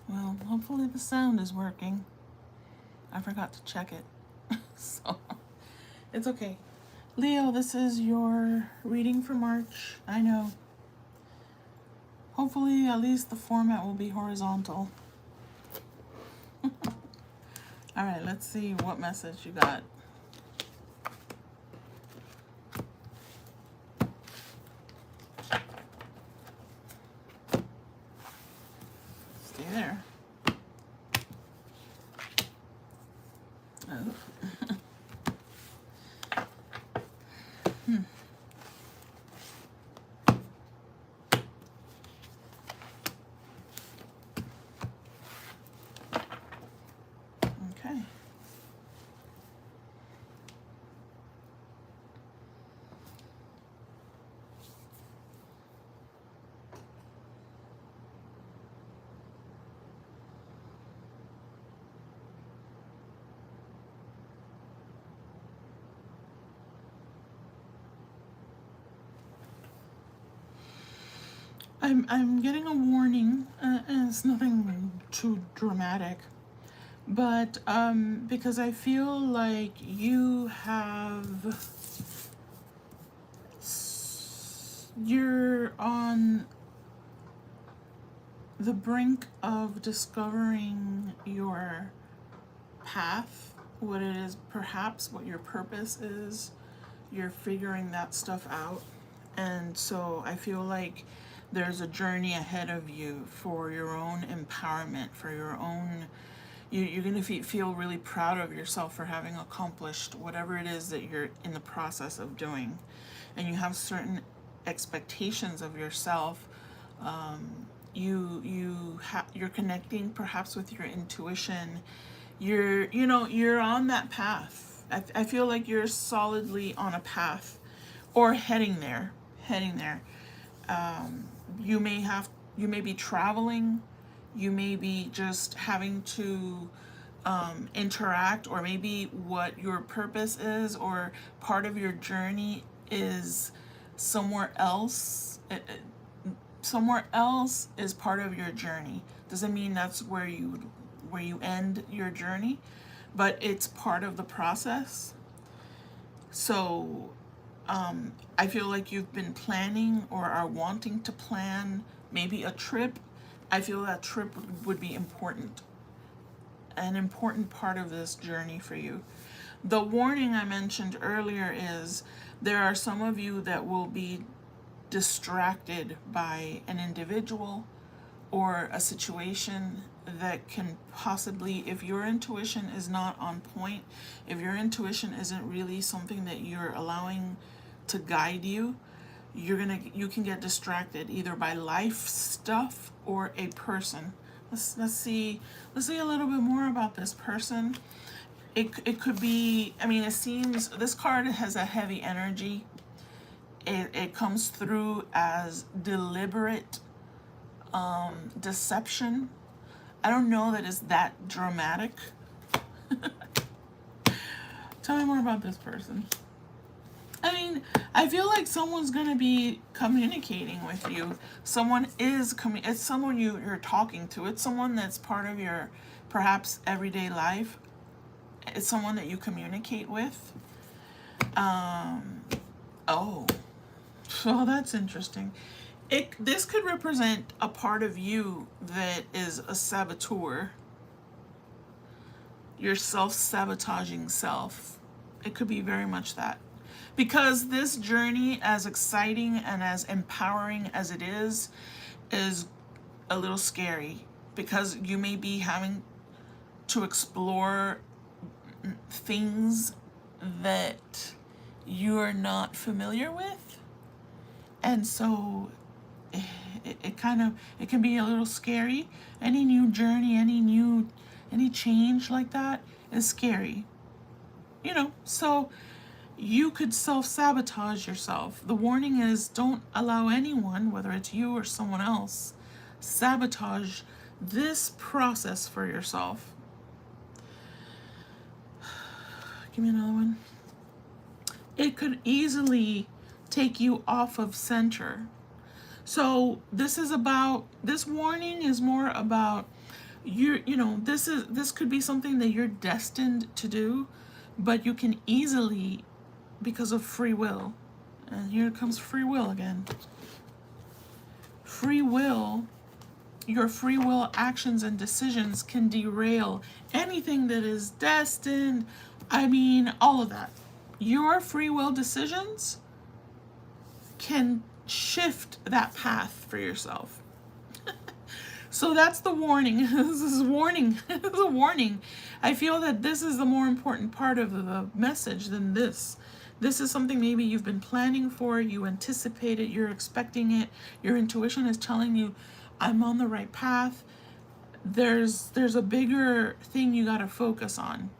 Well, hopefully the sound is working. I forgot to check it. So, it's okay. Leo, this is your reading for March. I know. Hopefully, at least the format will be horizontal. Alright, let's see what message you got. Stay there. Oh. Okay. I'm getting a warning, and it's nothing too dramatic, but because I feel like you're on the brink of discovering your path, what it is, perhaps what your purpose is. You're figuring that stuff out, and so I feel like there's a journey ahead of you for your own empowerment, for your own. You're going to feel really proud of yourself for having accomplished whatever it is that you're in the process of doing, and you have certain expectations of yourself. You're connecting perhaps with your intuition. You're on that path. I feel like you're solidly on a path, or heading there. You may be traveling, you may be just having to interact, or maybe what your purpose is, or part of your journey is somewhere else. Somewhere else is part of your journey. Doesn't mean that's where you end your journey, but it's part of the process. So I feel like you've been planning or are wanting to plan maybe a trip. I feel that trip would be important, an important part of this journey for you. The warning I mentioned earlier is there are some of you that will be distracted by an individual or a situation that can possibly, if your intuition is not on point, if your intuition isn't really something that you're allowing to guide you, you can get distracted either by life stuff or a person. Let's see a little bit more about this person. It could be, I mean, it seems this card has a heavy energy. It comes through as deliberate deception. I don't know that it's that dramatic. Tell me more about this person. I mean, I feel like someone's going to be communicating with you. It's someone you're talking to. It's someone that's part of your perhaps everyday life. It's someone that you communicate with. Oh, that's interesting. This could represent a part of you that is a saboteur. Your self-sabotaging self. It could be very much that. Because this journey, as exciting and as empowering as it is a little scary. Because you may be having to explore things that you're not familiar with. And so it can be a little scary. Any new journey, any change like that is scary. So you could self-sabotage yourself. The warning is don't allow anyone, whether it's you or someone else, sabotage this process for yourself. Give me another one. It could easily take you off of center. So this warning is more about This could be something that you're destined to do, but you can easily, because of free will, and here comes free will again. Free will, your free will actions and decisions can derail anything that is destined. I mean, all of that. Your free will decisions can shift that path for yourself. So that's the warning. This is warning. This is a warning. I feel that this is the more important part of the message than this. This is something maybe you've been planning for, you anticipate it, you're expecting it, your intuition is telling you, I'm on the right path. There's a bigger thing you got to focus on.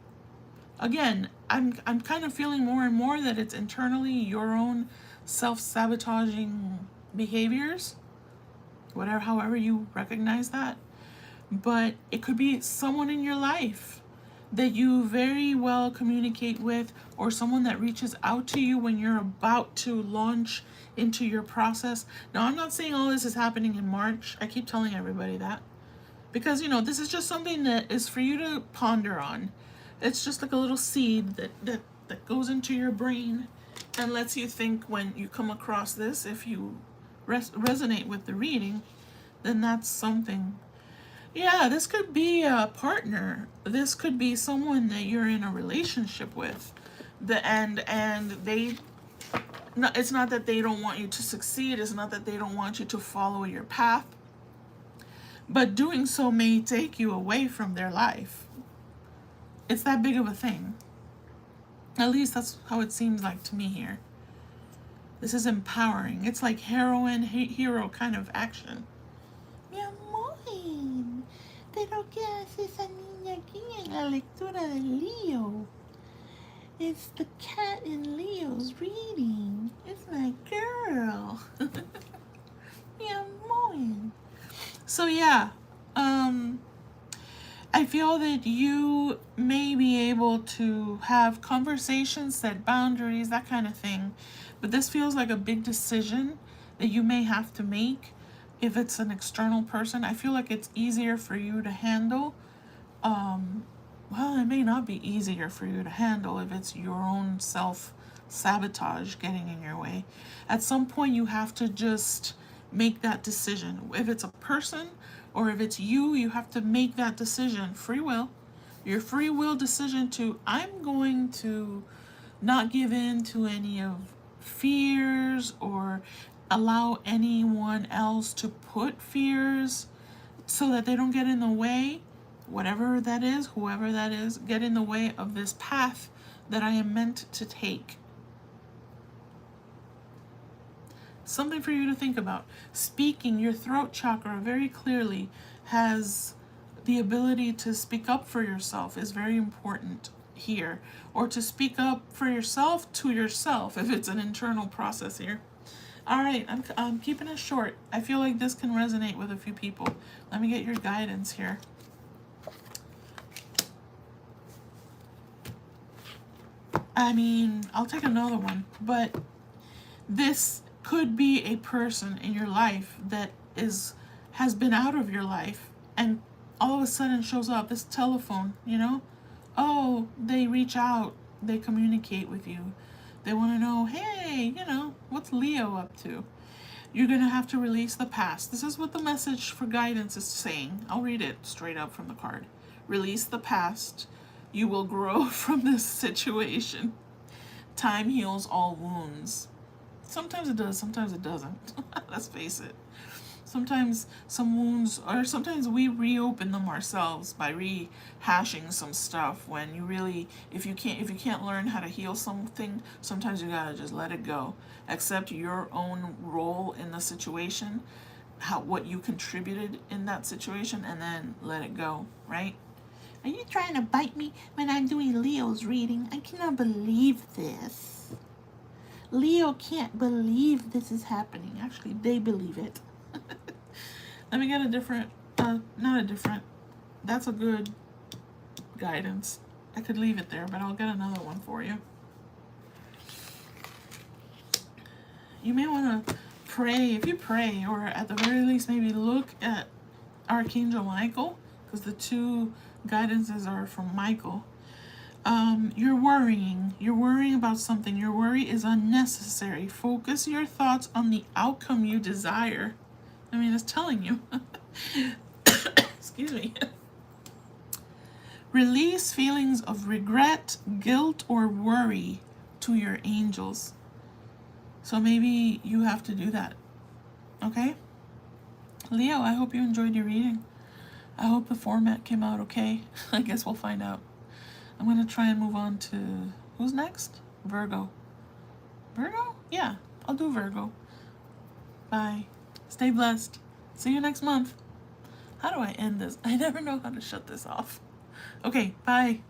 Again, I'm kind of feeling more and more that it's internally your own self-sabotaging behaviors, whatever, however you recognize that. But it could be someone in your life that you very well communicate with, or someone that reaches out to you when you're about to launch into your process. Now, I'm not saying all this is happening in March. I keep telling everybody that because, this is just something that is for you to ponder on. It's just like a little seed that goes into your brain and lets you think when you come across this. If you resonate with the reading, then that's something. Yeah, this could be a partner. This could be someone that you're in a relationship with. And they, it's not that they don't want you to succeed. It's not that they don't want you to follow your path. But doing so may take you away from their life. It's that big of a thing. At least that's how it seems like to me here. This is empowering. It's like heroine, hero kind of action. Mi amor, pero ¿qué hace esa niña aquí en la lectura de Leo? It's the cat in Leo's reading. It's my girl. Mi amor. So yeah, I feel that you may be able to have conversations, set boundaries, that kind of thing. But this feels like a big decision that you may have to make. If it's an external person, I feel like it's easier for you to handle. Well, it may not be easier for you to handle if it's your own self-sabotage getting in your way. At some point, you have to just make that decision. If it's a person or if it's you, you have to make that decision. Free will. Your free will decision to, I'm going to not give in to any of fears or allow anyone else to put fears so that they don't get in the way, whatever that is, whoever that is, get in the way of this path that I am meant to take. Something for you to think about. Speaking, your throat chakra very clearly has the ability to speak up for yourself is very important here, or to speak up for yourself to yourself if it's an internal process here. All right, I'm keeping it short. I feel like this can resonate with a few people. Let me get your guidance here. I mean, I'll take another one, but this could be a person in your life that has been out of your life and all of a sudden shows up. This telephone, oh, they reach out, they communicate with you. They want to know, hey, what's Leo up to? You're going to have to release the past. This is what the message for guidance is saying. I'll read it straight up from the card. Release the past. You will grow from this situation. Time heals all wounds. Sometimes it does, sometimes it doesn't. Let's face it. Sometimes some wounds, or sometimes we reopen them ourselves by rehashing some stuff. When you really, if you can't learn how to heal something, sometimes you gotta just let it go. Accept your own role in the situation, what you contributed in that situation, and then let it go, right? Are you trying to bite me when I'm doing Leo's reading? I cannot believe this. Leo can't believe this is happening. Actually, they believe it. Let me get a different, that's a good guidance. I could leave it there, but I'll get another one for you. You may want to pray, if you pray, or at the very least maybe look at Archangel Michael because the two guidances are from Michael. You're worrying. You're worrying about something. Your worry is unnecessary. Focus your thoughts on the outcome you desire. I mean, it's telling you. Excuse me. Release feelings of regret, guilt, or worry to your angels. So maybe you have to do that. Okay? Leo, I hope you enjoyed your reading. I hope the format came out okay. I guess we'll find out. I'm going to try and move on to... Who's next? Virgo. Virgo? Yeah, I'll do Virgo. Bye. Stay blessed. See you next month. How do I end this? I never know how to shut this off. Okay, bye.